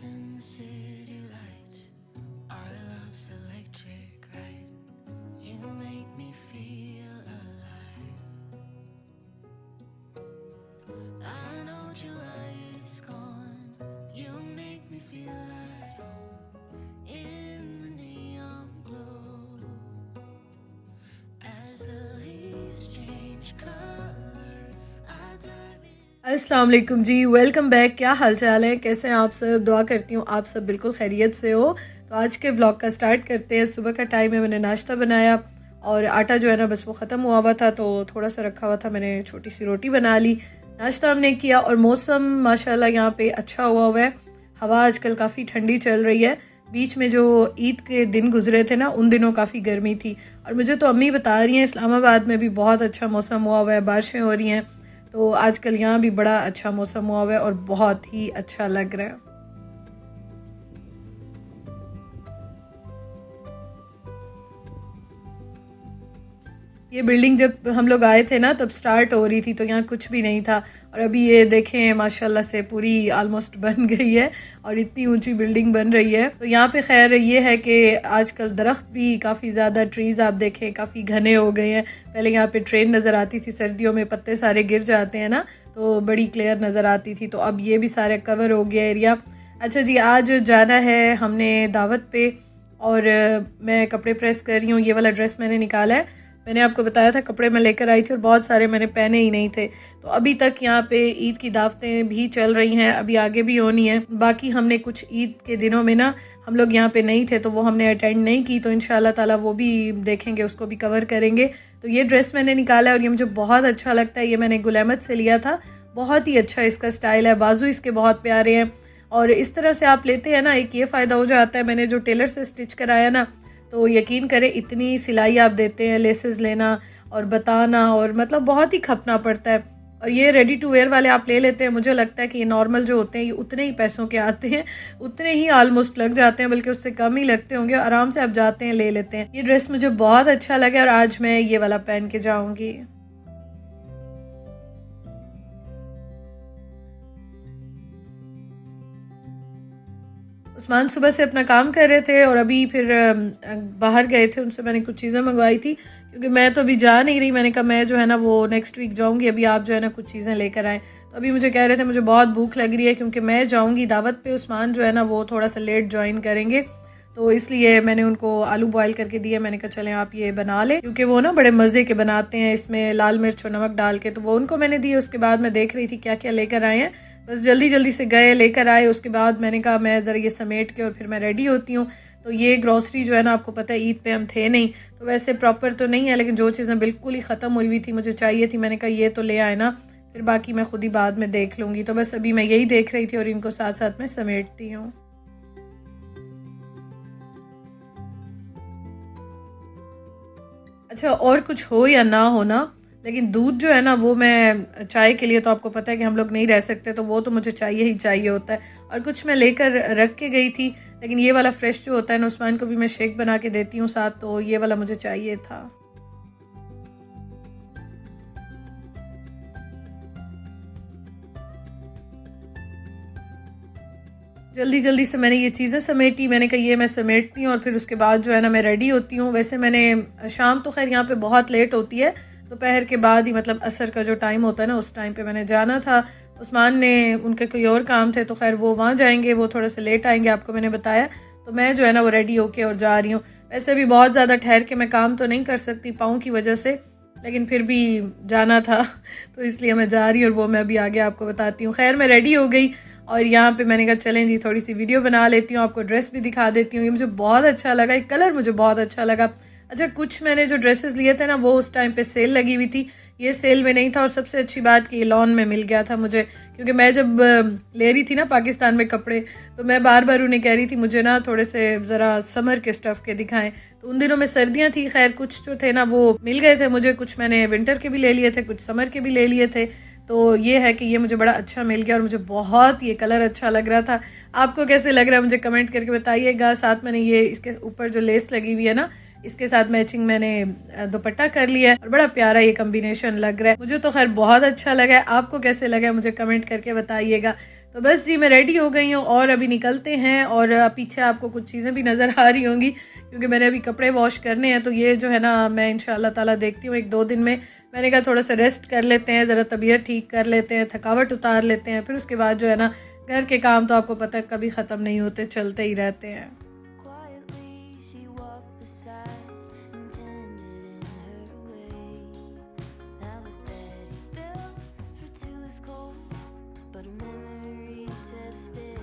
in the city lights. Our love's electric, right? You make me feel alive. I know July is gone. You make me feel at home in the neon glow. As the leaves change color, I dive in. अस्सलाम वालेकुम जी, welcome back. क्या हाल चाल है, कैसे हैं आप सब? दुआ करती हूँ आप सब बिल्कुल खैरियत से हो। तो आज के व्लॉग का स्टार्ट करते हैं। सुबह का टाइम है, मैंने नाश्ता बनाया और आटा जो है ना बस वो ख़त्म हुआ हुआ था तो थोड़ा सा रखा हुआ था, मैंने छोटी सी रोटी बना ली। नाश्ता हमने किया और मौसम माशाल्लाह यहाँ पे अच्छा हुआ है। हवा आजकल काफ़ी ठंडी चल रही है। बीच में जो ईद के दिन गुजरे थे ना, उन दिनों काफ़ी गर्मी थी और मुझे तो अम्मी बता रही हैं इस्लामाबाद में भी बहुत अच्छा मौसम हुआ है, बारिशें हो रही हैं। तो आजकल यहाँ भी बड़ा अच्छा मौसम हुआ है और बहुत ही अच्छा लग रहा है। ये बिल्डिंग जब हम लोग आए थे ना तब स्टार्ट हो रही थी, तो यहाँ कुछ भी नहीं था और अभी ये देखें माशाल्लाह से पूरी ऑलमोस्ट बन गई है और इतनी ऊंची बिल्डिंग बन रही है। तो यहाँ पे खैर ये है कि आजकल दरख्त भी काफ़ी ज़्यादा, ट्रीज़ आप देखें काफ़ी घने हो गए हैं। पहले यहाँ पे ट्रेन नज़र आती थी, सर्दियों में पत्ते सारे गिर जाते हैं ना तो बड़ी क्लियर नज़र आती थी, तो अब ये भी सारे कवर हो गया एरिया। अच्छा जी, आज जाना है हमने दावत पे और मैं कपड़े प्रेस कर रही हूँ। ये वाला ड्रेस मैंने निकाला है, मैंने आपको बताया था कपड़े मैं लेकर आई थी और बहुत सारे मैंने पहने ही नहीं थे। तो अभी तक यहाँ पे ईद की दावतें भी चल रही हैं, अभी आगे भी होनी है। बाकी हमने कुछ ईद के दिनों में ना हम लोग यहाँ पे नहीं थे तो वो हमने अटेंड नहीं की, तो इंशाल्लाह ताला वो भी देखेंगे, उसको भी कवर करेंगे। तो ये ड्रेस मैंने निकाला है और ये मुझे बहुत अच्छा लगता है। ये मैंने गुल अहमद से लिया था, बहुत ही अच्छा इसका स्टाइल है, बाजू इसके बहुत प्यारे हैं और इस तरह से आप लेते हैं ना एक ये फ़ायदा हो जाता है। मैंने जो टेलर से स्टिच कराया ना तो यकीन करें इतनी सिलाई आप देते हैं, लेसेस लेना और बताना और मतलब बहुत ही खपना पड़ता है। और ये रेडी टू वेयर वाले आप ले लेते हैं, मुझे लगता है कि ये नॉर्मल जो होते हैं ये उतने ही पैसों के आते हैं, उतने ही ऑलमोस्ट लग जाते हैं, बल्कि उससे कम ही लगते होंगे। आराम से आप जाते हैं ले लेते हैं। ये ड्रेस मुझे बहुत अच्छा लगा और आज मैं ये वाला पहन के जाऊंगी। उस्मान सुबह से अपना काम कर रहे थे और अभी फिर बाहर गए थे, उनसे मैंने कुछ चीज़ें मंगवाई थी क्योंकि मैं तो अभी जा नहीं रही। मैंने कहा मैं जो है ना वो नेक्स्ट वीक जाऊंगी, अभी आप जो है ना कुछ चीज़ें लेकर आएँ। तो अभी मुझे कह रहे थे मुझे बहुत भूख लग रही है क्योंकि मैं जाऊंगी दावत पे। उस्मान जो है ना वो थोड़ा सा लेट ज्वाइन करेंगे, तो इसलिए मैंने उनको आलू बॉयल करके दिए। मैंने कहा चलें आप ये बना लें, क्योंकि वो ना बड़े मज़े के बनाते हैं इसमें लाल मिर्च और नमक डाल के, तो वो उनको मैंने दिए। उसके बाद मैं देख रही थी क्या क्या लेकर आए हैं, बस जल्दी जल्दी से गए लेकर आए। उसके बाद मैंने कहा मैं ज़रा ये समेट के और फिर मैं रेडी होती हूँ। तो ये ग्रॉसरी जो है ना आपको पता है ईद पे हम थे नहीं, तो वैसे प्रॉपर तो नहीं है, लेकिन जो चीज़ें बिल्कुल ही ख़त्म हुई हुई थी मुझे चाहिए थी, मैंने कहा ये तो ले आए ना, फिर बाकी मैं खुद ही बाद में देख लूँगी। तो बस अभी मैं यही देख रही थी और इनको साथ साथ में समेटती हूँ। अच्छा, और कुछ हो या ना हो ना, लेकिन दूध जो है ना वो मैं चाय के लिए तो आपको पता है कि हम लोग नहीं रह सकते, तो वो तो मुझे चाहिए ही चाहिए होता है। और कुछ मैं लेकर रख के गई थी, लेकिन ये वाला फ्रेश जो होता है ना, उस्मान को भी मैं शेक बना के देती हूँ साथ, तो ये वाला मुझे चाहिए था। जल्दी जल्दी से मैंने ये चीज़ें समेटी, मैंने कहा ये मैं समेटती हूँ और फिर उसके बाद जो है ना मैं रेडी होती हूँ। वैसे मैंने शाम तो खैर यहाँ पे बहुत लेट होती है, दोपहर के बाद ही, मतलब असर का जो टाइम होता है ना उस टाइम पे मैंने जाना था। उस्मान ने, उनके कोई और काम थे तो खैर वो वहाँ जाएंगे, वो थोड़ा सा लेट आएंगे, आपको मैंने बताया। तो मैं जो है ना वो रेडी होके और जा रही हूँ। वैसे भी बहुत ज़्यादा ठहर के मैं काम तो नहीं कर सकती पाँव की वजह से, लेकिन फिर भी जाना था तो इसलिए मैं जा रही हूँ और वो मैं अभी आगे आपको बताती हूँ। खैर मैं रेडी हो गई और यहाँ पे मैंने कहा चलें जी थोड़ी सी वीडियो बना लेती हूँ, आपको ड्रेस भी दिखा देती हूँ। ये मुझे बहुत अच्छा लगा, ये कलर मुझे बहुत अच्छा लगा। अच्छा, कुछ मैंने जो ड्रेसेस लिए थे ना वो उस टाइम पे सेल लगी हुई थी, ये सेल में नहीं था। और सबसे अच्छी बात कि ये लॉन में मिल गया था मुझे, क्योंकि मैं जब ले रही थी ना पाकिस्तान में कपड़े, तो मैं बार बार उन्हें कह रही थी मुझे ना थोड़े से ज़रा समर के स्टफ़ के दिखाएं। तो उन दिनों में सर्दियाँ थी, खैर कुछ जो थे ना वो मिल गए थे मुझे, कुछ मैंने विंटर के भी ले लिए थे, कुछ समर के भी ले लिए थे। तो ये है कि ये मुझे बड़ा अच्छा मिल गया और मुझे बहुत ये कलर अच्छा लग रहा था। आपको कैसे लग रहा है मुझे कमेंट करके बताइएगा। साथ मैंने ये इसके ऊपर जो लेस लगी हुई है ना, इसके साथ मैचिंग मैंने दुपट्टा कर लिया है और बड़ा प्यारा ये कॉम्बिनेशन लग रहा है। मुझे तो खैर बहुत अच्छा लगा है, आपको कैसे लगा है मुझे कमेंट करके बताइएगा। तो बस जी मैं रेडी हो गई हूँ और अभी निकलते हैं। और पीछे आपको कुछ चीज़ें भी नज़र आ रही होंगी क्योंकि मैंने अभी कपड़े वॉश करने हैं। तो ये जो है ना मैं इंशाल्लाह ताला देखती हूँ 1-2 दिन में। मैंने कहा थोड़ा सा रेस्ट कर लेते हैं, ज़रा तबीयत ठीक कर लेते हैं, थकावट उतार लेते हैं, फिर उसके बाद जो है ना घर के काम तो आपको पता है कभी ख़त्म नहीं होते, चलते ही रहते हैं। Quietly she walked beside and tended in her way. Now the bed he built for two is cold, but her memories have stayed.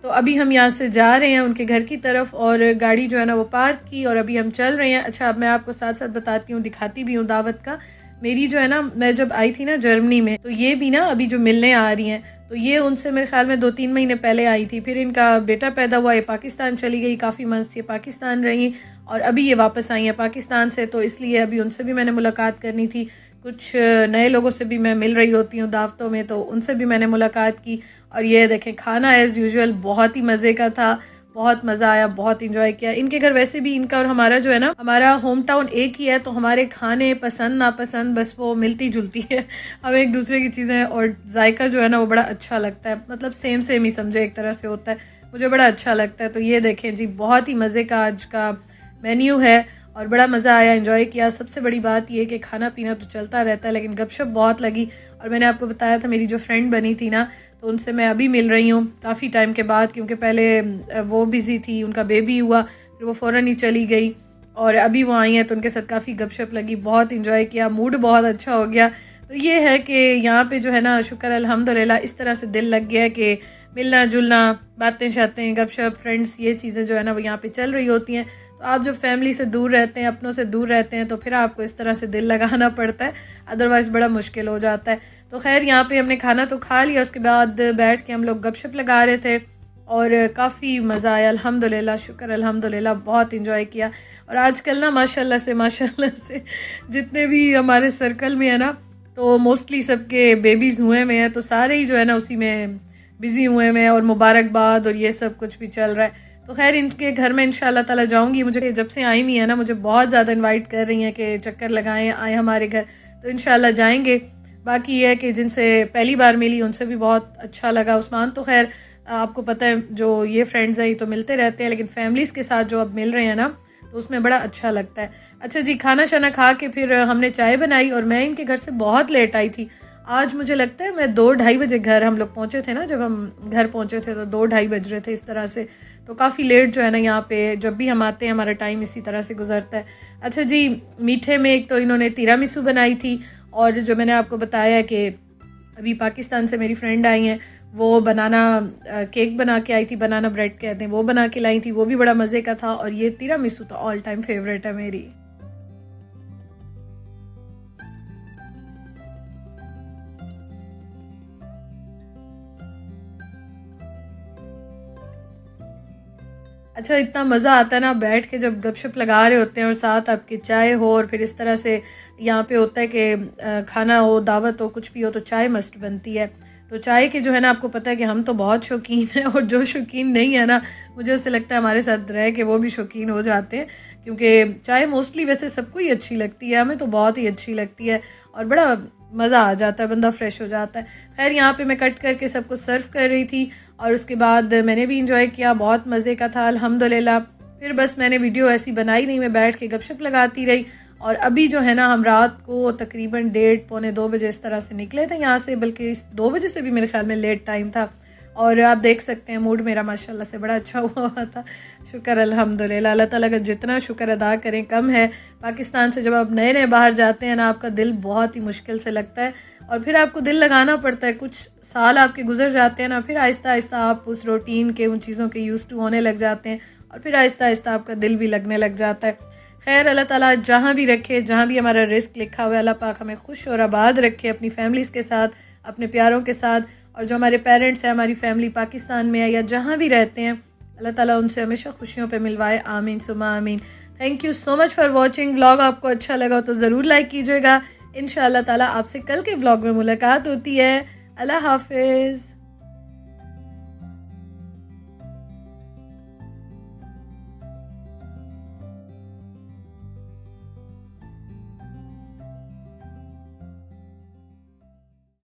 तो अभी हम यहाँ से जा रहे हैं उनके घर की तरफ और गाड़ी जो है ना वो पार्क की और अभी हम चल रहे हैं। अच्छा अब मैं आपको साथ साथ बताती हूँ, दिखाती भी हूँ दावत का। मेरी जो है ना, मैं जब आई थी ना जर्मनी में, तो ये भी ना अभी जो मिलने आ रही हैं, तो ये उनसे मेरे ख्याल में 2-3 महीने पहले आई थी। फिर इनका बेटा पैदा हुआ, ये पाकिस्तान चली गई, काफ़ी मंथ ये पाकिस्तान रही और अभी ये वापस आई हैं पाकिस्तान से। तो इसलिए अभी उनसे भी मैंने मुलाकात करनी थी। कुछ नए लोगों से भी मैं मिल रही होती हूँ दावतों में, तो उनसे भी मैंने मुलाकात की। और ये देखें खाना एज़ यूजुअल बहुत ही मज़े का था, बहुत मज़ा आया, बहुत इंजॉय किया। इनके घर वैसे भी इनका और हमारा जो है ना, हमारा होम टाउन एक ही है, तो हमारे खाने पसंद नापसंद बस वो मिलती जुलती है। हमें एक दूसरे की चीज़ें और जायका जो है ना वो बड़ा अच्छा लगता है, मतलब सेम सेम ही समझे एक तरह से होता है, मुझे बड़ा अच्छा लगता है। तो ये देखें जी बहुत ही मज़े का आज का मेन्यू है और बड़ा मज़ा आया, एंजॉय किया। सबसे बड़ी बात ये कि खाना पीना तो चलता रहता है लेकिन गपशप बहुत लगी। और मैंने आपको बताया था मेरी जो फ्रेंड बनी थी ना, तो उनसे मैं अभी मिल रही हूँ काफ़ी टाइम के बाद, क्योंकि पहले वो बिज़ी थी, उनका बेबी हुआ, फिर वो फ़ौरन ही चली गई और अभी वो आई हैं, तो उनके साथ काफ़ी गपशप लगी, बहुत इंजॉय किया, मूड बहुत अच्छा हो गया। तो ये है कि यहाँ पे जो है ना शुक्र अल्हम्दुलिल्लाह इस तरह से दिल लग गया कि मिलना जुलना, बातें शातें, गपशप, फ्रेंड्स, ये चीज़ें जो है ना वो यहाँ पे चल रही होती हैं। तो आप जब फैमिली से दूर रहते हैं, अपनों से दूर रहते हैं, तो फिर आपको इस तरह से दिल लगाना पड़ता है, अदरवाइज़ बड़ा मुश्किल हो जाता है। तो खैर यहाँ पे हमने खाना तो खा लिया, उसके बाद बैठ के हम लोग गपशप लगा रहे थे और काफ़ी मज़ा आया अल्हम्दुलिल्लाह, शुक्र अल्हम्दुलिल्लाह, बहुत इंजॉय किया। और आजकल ना माशाल्लाह से जितने भी हमारे सर्कल में है ना, तो मोस्टली सबके बेबीज़ हुए में हैं, तो सारे ही जो है ना उसी में बिज़ी हुए में और मुबारकबाद और ये सब कुछ भी चल रहा है। तो खैर इनके घर में इंशाल्लाह ताला जाऊंगी। मुझे जब से आई हुई है ना, मुझे बहुत ज़्यादा इनवाइट कर रही हैं कि चक्कर लगाएं, आए हमारे घर, तो इंशाल्लाह जाएंगे। बाकी ये है कि जिनसे पहली बार मिली उनसे भी बहुत अच्छा लगा। उस्मान तो खैर आपको पता है जो ये फ्रेंड्स हैं ये तो मिलते रहते हैं, लेकिन फैमिलीज़ के साथ जो अब मिल रहे हैं ना तो उसमें बड़ा अच्छा लगता है। अच्छा जी, खाना शाना खा के फिर हमने चाय बनाई और मैं इनके घर से बहुत लेट आई थी। आज मुझे लगता है मैं 2-2:30 बजे घर हम लोग पहुँचे थे ना, जब हम घर पहुँचे थे तो 2-2:30 बज रहे थे इस तरह से। तो काफ़ी लेट जो है ना यहाँ पे जब भी हम आते हैं हमारा टाइम इसी तरह से गुजरता है। अच्छा जी, मीठे में एक तो इन्होंने तिरामिसू बनाई थी और जो मैंने आपको बताया कि अभी पाकिस्तान से मेरी फ्रेंड आई हैं, वो बनाना केक बना के आई थी, बनाना ब्रेड कहते हैं, वो बना के लाई थी, वो भी बड़ा मज़े का था। और ये तिरामिसू तो ऑल टाइम फेवरेट है मेरी। अच्छा इतना मज़ा आता है ना बैठ के जब गपशप लगा रहे होते हैं और साथ आपकी चाय हो, और फिर इस तरह से यहाँ पे होता है कि खाना हो, दावत हो, कुछ भी हो तो चाय मस्ट बनती है। तो चाय के जो है ना आपको पता है कि हम तो बहुत शौकीन हैं और जो शौकीन नहीं है ना, मुझे उससे लगता है हमारे साथ रह के वो भी शौकीन हो जाते हैं, क्योंकि चाय मोस्टली वैसे सबको ही अच्छी लगती है, हमें तो बहुत ही अच्छी लगती है और बड़ा मज़ा आ जाता है, बंदा फ्रेश हो जाता है। खैर यहाँ पे मैं कट करके सबको सर्व कर रही थी और उसके बाद मैंने भी इंजॉय किया, बहुत मज़े का था अल्हम्दुलिल्लाह। फिर बस मैंने वीडियो ऐसी बनाई नहीं, मैं बैठ के गपशप लगाती रही। और अभी जो है ना हम रात को तकरीबन 1:30-2 बजे इस तरह से निकले थे यहाँ से, बल्कि 2 बजे से भी मेरे ख्याल में लेट टाइम था। और आप देख सकते हैं मूड मेरा माशाल्लाह से बड़ा अच्छा हुआ था, शुक्र अल्हम्दुलिल्लाह। अल्लाह ताला का जितना शुक्र अदा करें कम है। पाकिस्तान से जब आप नए नए बाहर जाते हैं ना, आपका दिल बहुत ही मुश्किल से लगता है और फिर आपको दिल लगाना पड़ता है। कुछ साल आपके गुजर जाते हैं ना, फिर आहिस्ता आहिस्ता आप उस रूटीन के, उन चीज़ों के यूज़ टू होने लग जाते हैं और फिर आहिस्ता आहिस्ता आपका दिल भी लगने लग जाता है। खैर अल्लाह ताला जहाँ भी रखे, जहाँ भी हमारा रिस्क लिखा हुआ है, अल्लाह पाक हमें खुश और आबाद रखे अपनी फैमिलीज़ के साथ, अपने प्यारों के साथ। और जो हमारे पेरेंट्स हैं, हमारी फैमिली पाकिस्तान में है या जहाँ भी रहते हैं, अल्लाह ताला उनसे हमेशा खुशियों पे मिलवाए, आमीन सुमा आमीन। Thank you so much for watching. Vlog आपको अच्छा लगा तो ज़रूर लाइक कीजिएगा। इंशाअल्लाह ताला आपसे कल के व्लॉग में मुलाकात होती है। अल्लाह हाफिज़।